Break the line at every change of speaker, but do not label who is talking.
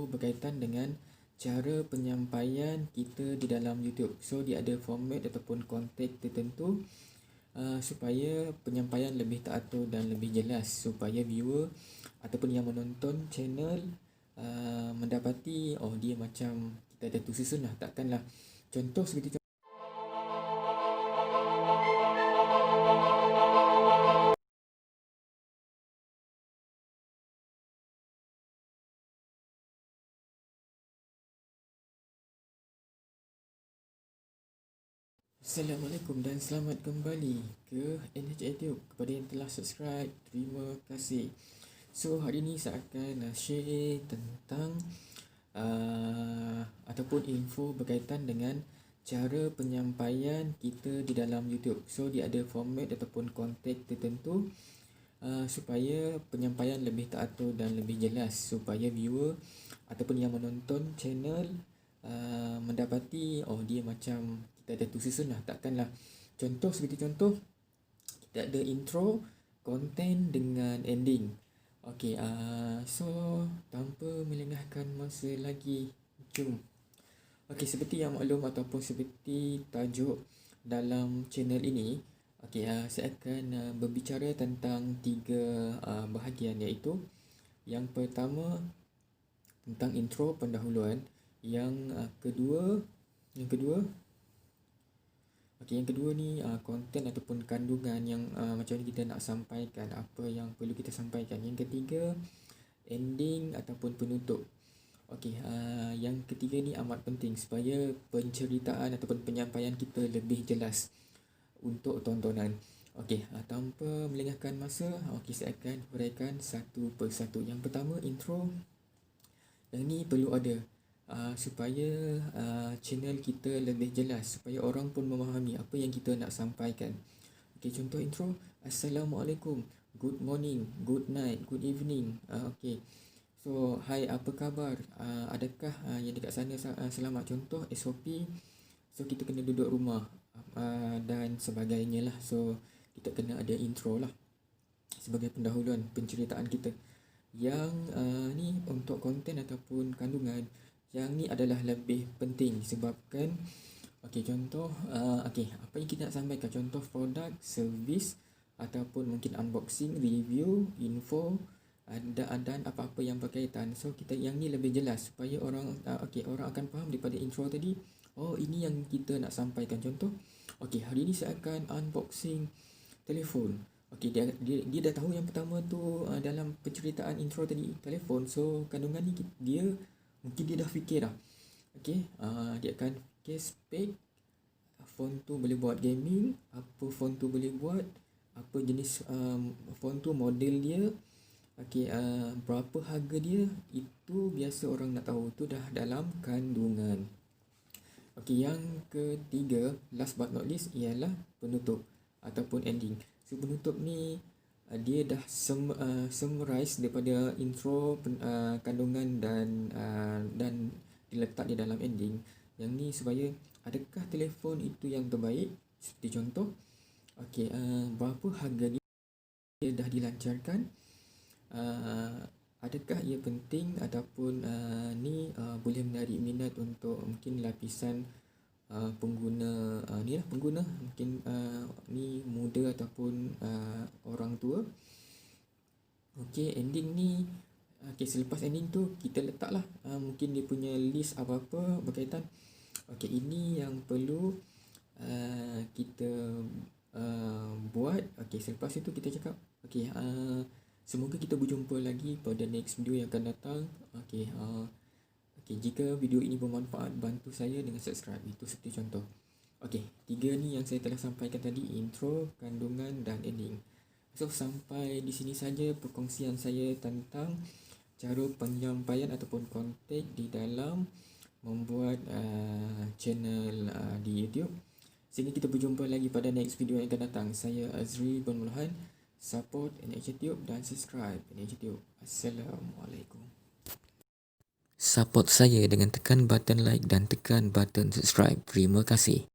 berkaitan dengan cara penyampaian kita di dalam YouTube. So dia ada format ataupun konteks tertentu supaya penyampaian lebih teratur dan lebih jelas, supaya viewer ataupun yang menonton channel mendapati dia macam kita ada tu susun lah, takkanlah contoh seperti Assalamualaikum dan selamat kembali ke NHEDU. Kepada yang telah subscribe, terima kasih. So hari ini saya akan share tentang ataupun info berkaitan dengan cara penyampaian kita di dalam YouTube. So dia ada format ataupun konteks tertentu supaya penyampaian lebih teratur dan lebih jelas, supaya viewer ataupun yang menonton channel mendapati dia macam kita ada tu susun lah, takkanlah contoh seperti contoh kita ada intro, konten dengan ending. Okey, so tanpa melengahkan masa lagi, jom. Okey, seperti yang maklum ataupun seperti tajuk dalam channel ini, okey, saya akan berbicara tentang 3 bahagian, iaitu yang pertama tentang intro, pendahuluan, yang kedua ni konten ataupun kandungan yang macam ni kita nak sampaikan, apa yang perlu kita sampaikan. Yang ketiga, ending ataupun penutup. Okey, yang ketiga ni amat penting supaya penceritaan ataupun penyampaian kita lebih jelas untuk tontonan. Okey, tanpa melengahkan masa, saya akan huraikan satu persatu. Yang pertama, intro. Yang ni perlu ada supaya channel kita lebih jelas, supaya orang pun memahami apa yang kita nak sampaikan. Okey, contoh intro. Assalamualaikum, good morning, good night, good evening. Okey, so hai, apa khabar, adakah yang dekat sana selamat. Contoh SOP. So kita kena duduk rumah dan sebagainya lah. So kita kena ada intro lah sebagai pendahuluan penceritaan kita. Yang ni untuk konten ataupun kandungan, yang ni adalah lebih penting disebabkan contoh apa yang kita nak sampaikan, contoh produk, servis ataupun mungkin unboxing, review, info dan apa-apa yang berkaitan. So kita yang ni lebih jelas supaya orang orang akan faham daripada intro tadi. Ini yang kita nak sampaikan. Contoh, hari ni saya akan unboxing telefon. Dia dah tahu yang pertama tu dalam penceritaan intro tadi, telefon. So kandungan ni dia mungkin dia dah fikir dah. Dia akan fikir spek phone tu boleh buat gaming, apa phone tu boleh buat, apa jenis phone tu, model dia, berapa harga dia. Itu biasa orang nak tahu, tu dah dalam kandungan. Yang ketiga, last but not least, ialah penutup ataupun ending. So penutup ni dia dah summarize daripada intro, kandungan dan diletak di dalam ending. Yang ni supaya adakah telefon itu yang terbaik, seperti contoh berapa harga dia dah dilancarkan, adakah ia penting ataupun boleh menarik minat untuk mungkin lapisan pengguna pengguna mungkin ni muda ataupun orang tua. Ending ni selepas ending tu kita letaklah mungkin dia punya list apa-apa berkaitan. Ini yang perlu kita buat. Selepas itu kita cakap semoga kita berjumpa lagi pada next video yang akan datang. Jika video ini bermanfaat, bantu saya dengan subscribe. Itu seperti contoh. 3 ni yang saya telah sampaikan tadi, intro, kandungan dan ending. So sampai di sini saja perkongsian saya tentang cara penyampaian ataupun konteks di dalam membuat channel di YouTube. Sehingga kita berjumpa lagi pada next video yang akan datang. Saya Azri bin Mulhan. Support NHTube dan subscribe NHTube. Assalamualaikum. Support saya dengan tekan button like dan tekan button subscribe. Terima kasih.